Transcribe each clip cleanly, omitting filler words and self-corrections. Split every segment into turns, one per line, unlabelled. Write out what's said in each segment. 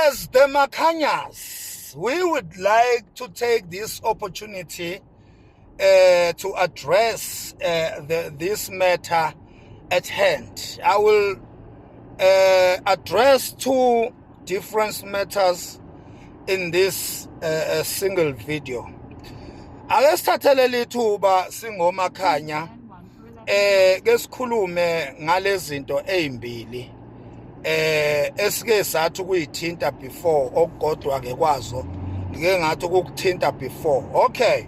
As the Makanyas, we would like to take this opportunity to address this matter at hand. I will address two different matters in this single video. Ake sithathele lithuba singomakhanya ke sikhulume ngalezinto ezimbili esike sathi kuyithinta before okugodwa ke kwazo ngeke ngathi ukuthinta before. Okay,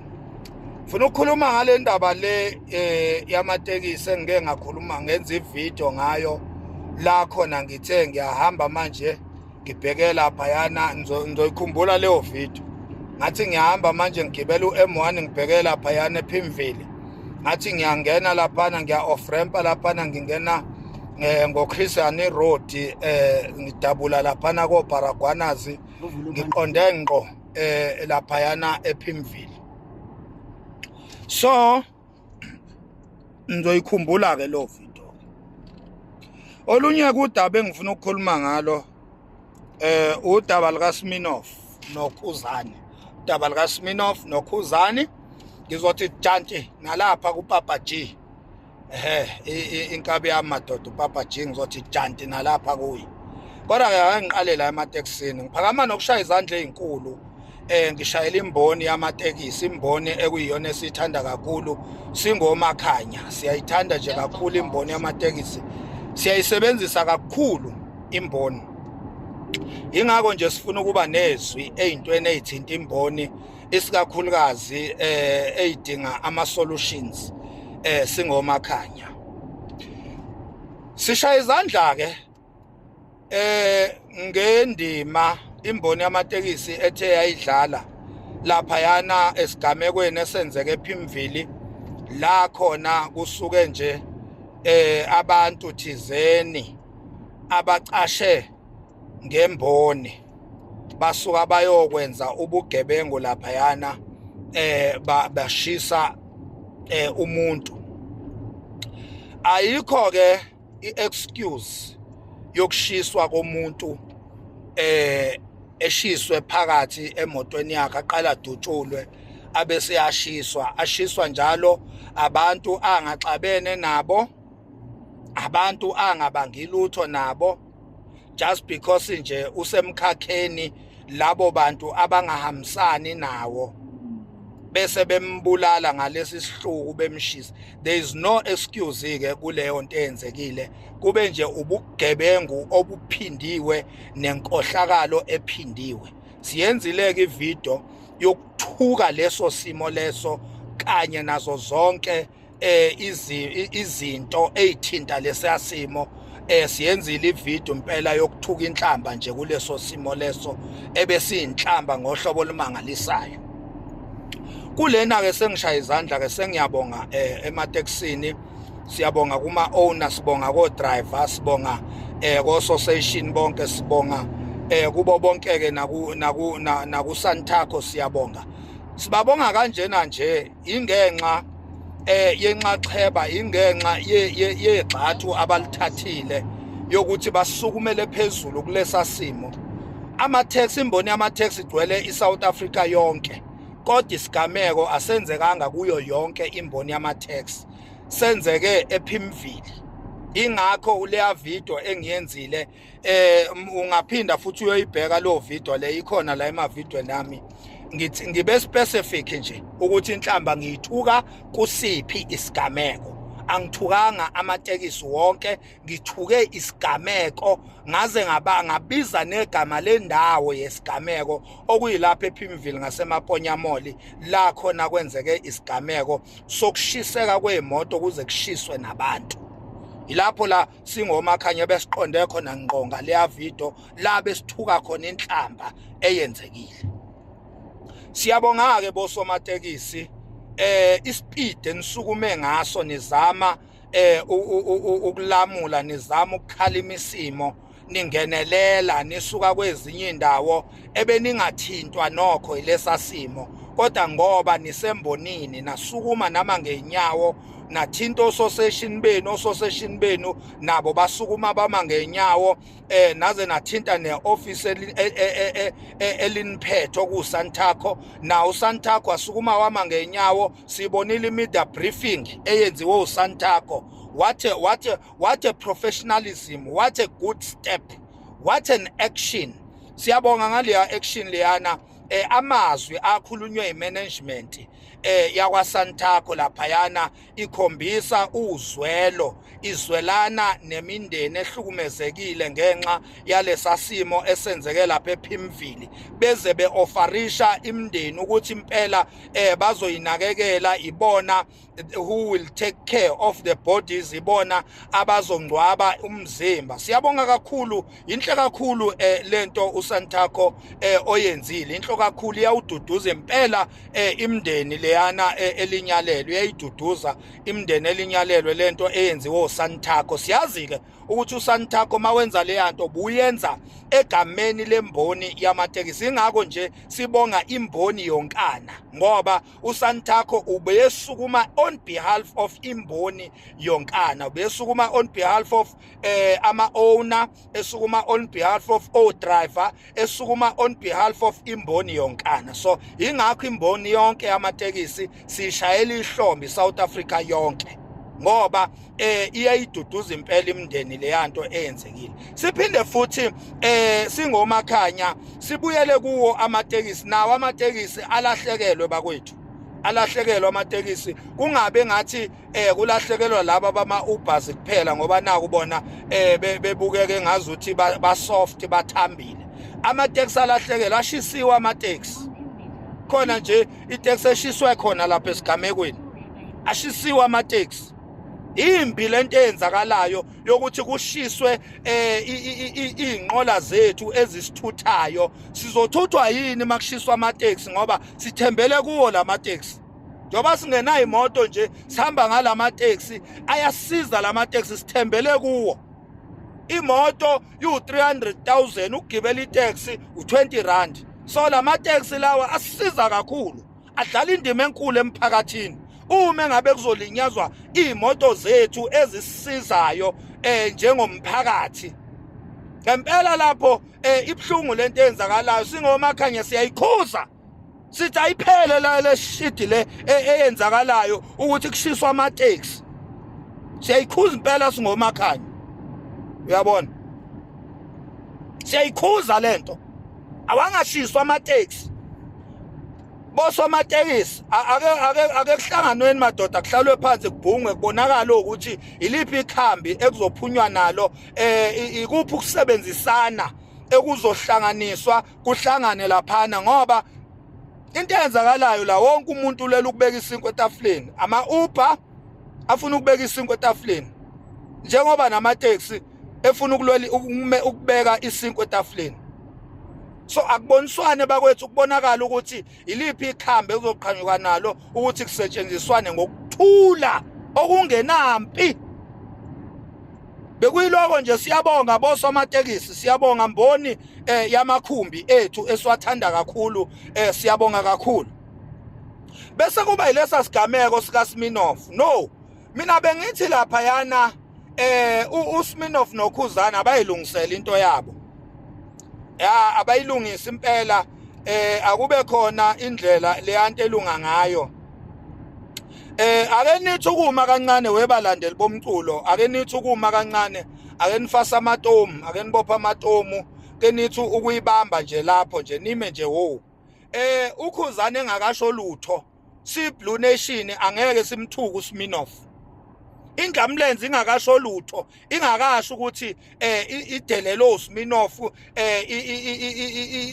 ufuna ukukhuluma ngale ndaba le yamatekisi engeke ngakhuluma ngenza ivideo ngayo la khona ngithe ngiyahamba manje ngibheke lapha yana ngizoyikhumbula leyo video. Ngathi ngiyahamba manje ngigibela uM1 ngibheke lapha yana ePimville. Ngathi ngiyangena lapha ngiya off ramp lapha ngingena ngoChrisani Road ngidabula lapha na ko Baragwanazi ngiqonde ngqo lapha yana ePimville. So ngizoyikhumbula ke lo video. Olunye kudaba engifuna ukukhuluma ngalo udaba lika Smirnoff noKhuzani. Udaba lika Smirnoff noKhuzani ngizothi tshantshi nalapha kuPapa G. Inkabi yamadoda uPapa G ngizothi tshantshi nalapha kuyi. Kodwa ke ngiqalela ematekisini ngiphakama nokushaya izandla ezinkulu ngishayela imboni yamatekisi, imboni ekuyiyona esithanda kakhulu singomakhanya. Siyayithanda nje kakhulu imboni yamatekisi, siyayisebenzisa kakhulu imboni. Ingakho nje sifuna ukuba nezwi ezintweni ezithinta imboni isikakhulukazi ezidinga ama solutions singomakhanya. Sishaya izandla ke ngendima imboni yamatekisi ethe yayidlala lapha yana esigamekweni esenzeke ePimville la khona kusuke nje abantu thizeni abacashe ngemboni basuka bayokwenza ubugebengu lapha yana bashisa umuntu. Ayikho ke iexcuse yokushiswa komuntu eshiswe phakathi emotweni yakhe aqala dutshulwe abese ashiswa njalo abantu angaxabene nabo, abantu angabangilutho nabo, just because nje usemkhakheni labo bantu abangahambisani nawo bese bembulala ngalesi sihluku bemshisa. There is no excuse ke kuleyo nto eyenzekile, kube nje ubugebengu obuphindiwe nenkohlakalo ephindiwe. Siyenzile ke ivideo yokuthuka leso simo leso kanye nazo zonke izinto ezithinta lesasimo. Siyenzile ivideo impela yokuthuka inhlamba nje kuleso simo leso ebesiyinhlamba ngohlobo olumangalisayo. Kulena ke sengishaya izandla ke sengiyabonga ematekisini, siyabonga kuma owners, sibonga ko drivers, sibonga ko association bonke, sibonga kubo bonke ke naku Santaco siyabonga. Sibabonga kanjena nje ingenxa yenxaxheba, ingenxa yegxathu abalithathile yokuthi basukumele phezulu kulesa simo. Ama-taxi, imboni yama-taxi igcwele iSouth Africa yonke, kodwa isigameko asenzekanga kuyo yonke imboni yama-taxi, senzeke ePimville. Ingakho uleya video engiyenzile ungaphinda futhi uyoyibheka lo video le ikhona la emavideo nami. Ngibe specific nje ukuthi inhlamba ngiyithuka kusiphi isigameko. Angithukanga amatekisi wonke, ngithuke isigameko ngaze ngabiza negama lendawo yesigameko okuyilapha ePimville ngaseMaponya Mall la khona kwenzeke isigameko sokushiseka kweemoto kuze kushiswe nabantu. Ilapho la singomakhanya besiqonde khona ngqonga leya video la besithuka khona inhlamba eyenzekile. Siyabonga ke bosomatekisi ispeed enisukume ngaso nizama ukulamula, nizama ukukhalima isimo, ningenelela nisuka kwezinye indawo ebeningathintwa nokho ilesa simo, kodwa ngoba nisembonini nasukuma nama ngeenyawo nathinta ososeshini benu nabo basukuma bama ngenyawo naze nathinta ne-office eliniphethe okuSantaco na uSantaco asukuma wama ngenyawo. Sibonile i-media briefing eyenziwe uSantaco. What a professionalism, what a good step, what an action. Siyabonga ngaleya action leyana amazwi akhulunywe imanagement yakwaSantaco laphayana ikhombisa uzwelo, izwelana nemindeni ehlukumezekile ngenxa yalesa simo esenzeke lapha ePimville, beze beofarisha imindeni ukuthi impela bazoyinakekela, ibona who will take care of the bodies, ibona abazongcwaba umzimba. Siyabonga kakhulu, inhle kakhulu lento uSantaco oyenzile, inhle kakhulu, iyawududuza impela imindeni leyana elinyalelwe, iyayiduduza imindeni elinyalelwe lento eyenziwe uSantaco. Siyazi-ke ukuthi uSantaco mawenza leyanto buyenza egameni lemboni yamatekisi. Ingakho nje sibonga imboni yonkana, ngoba uSantaco ubeyesukuma on behalf of imboni yonkana, ubeyesukuma on behalf of ama-owner, esukuma on behalf of o-driver, esukuma on behalf of imboni yonkana. So ingakho imboni yonke yamatekisi sishayela ihlombe South Africa yonke, ngoba iyayiduduza impela imindeni leyanto eyenzekile. Siphinde futhi singomakhanya sibuyele kuwo amatekisi. Nawo amatekisi alahlekelwe bakwethu, alahlekelwe amatekisi. Kungabe ngathi kulahlekelwa laba bama-Ubers kuphela, ngoba naku bona bebukeke ngazuthi ba-soft, bathambile. Amatekisi alahlekelwe, ashisiwe amatekisi. Khona nje iteksi eshiswe khona lapha esigamekweni, ashisiwe amatekisi. Imbi lento eyenzakalayo yokuthi kushiswe iy'nqola zethu ezisithuthayo. Sizothuthwa yini makushiswa amatekisi, ngoba sithembele kuwo la mateksi? Njoba singenayo imoto nje sihamba ngala mateksi, ayasiza la mateksi, sithembele kuwo. Imoto yu-300,000, ukugibela iteksi u-20 rand. So la mateksi lawa asisiza kakhulu, adlala indima enkulu emphakathini. Uma ngabe kuzolinyazwa imoto zethu ezisizayo njengomphakathi, ngempela lapho ibhlungu lento eyenzakalayo singomakhanya siyayikhuza, sithi ayiphele la le shit le eyenzakalayo ukuthi kushiswa amatekisi. Siyayikhuza impela singomakhanya, uyabona, siyayikhuza lento. Awangashiswa amatekisi. Bosomatekisi ake kuhlanganweni madoda, kuhlalwe phansi kubhungwe, kubonakala ukuthi iliphi ikhambi ekuzophunywa nalo, ikuphi ukusebenzisana ekuzohlanganiswa, kuhlangane laphana, ngoba into eyenzakalayo la wonke umuntu ulela ukubeka isinkwa etafuleni. Ama-Uber afuna ukubeka isinkwa etafuleni, njengoba namateksi efuna ukubeka isinkwa etafuleni. So akuboniswane bakwethu, kubonakala ukuthi iliphi ikhambi ekuzoqhanyuka nalo ukuthi kusetshenziswane ngokuthula okungenampi. Bekuyiloko nje. Siyabonga bosomatekisi, siyabonga mboni yamakhumbi ethu esiwathanda kakhulu, siyabonga kakhulu. Bese kuba yilesa sigameko sikaSminoff. No, mina bengithi laphayana uSminoff noKhuzana bayilungisela into yabo. Ya abayilungisa impela, akube khona indlela leyanto elunga ngayo. Ake nithi ukuma kancane webalandeli bomculo, ake nithi ukuma kancane, ake nifasa amatomu, ake nibopha amatomu, ke nithi ukuyibamba nje lapho nje, nime nje wo. uKhuzana engakasho lutho, siBlue Nation angeke simthuke uSminoff. Indlamlenze ingakasho lutho, ingakasho ukuthi idele lo Sminoff,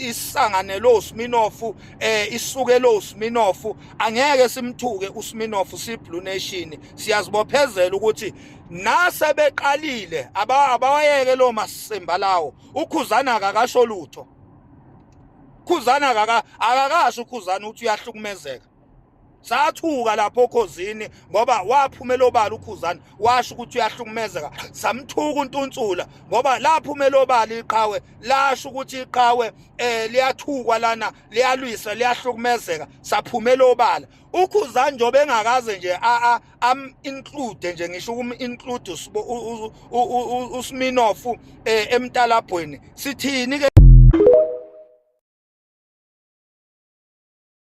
isangane lo Sminoff, isuke lo Sminoff, angeke simthuke uSminoff. siBlue Nation siyazibophezela ukuthi nase beqalile abawayeke lo masimba lawo. uKhuzana akakasho lutho. Khuzana akakasho uKhuzana ukuthi uyahlukumezeka. sathuka lapho okhozini ngoba waphumela obala uKhuzani washo ukuthi uyahlukumezeka. Samthuka uNtuntsula ngoba laphumela obala iqhawe lasho ukuthi iqhawe liyathukwa lana, liyalwisa, liyahlukumezeka. Saphumela obala uKhuzani njobe engakaze nje include nje, ngisho include uSminoff emtalabhweni. Sithini ke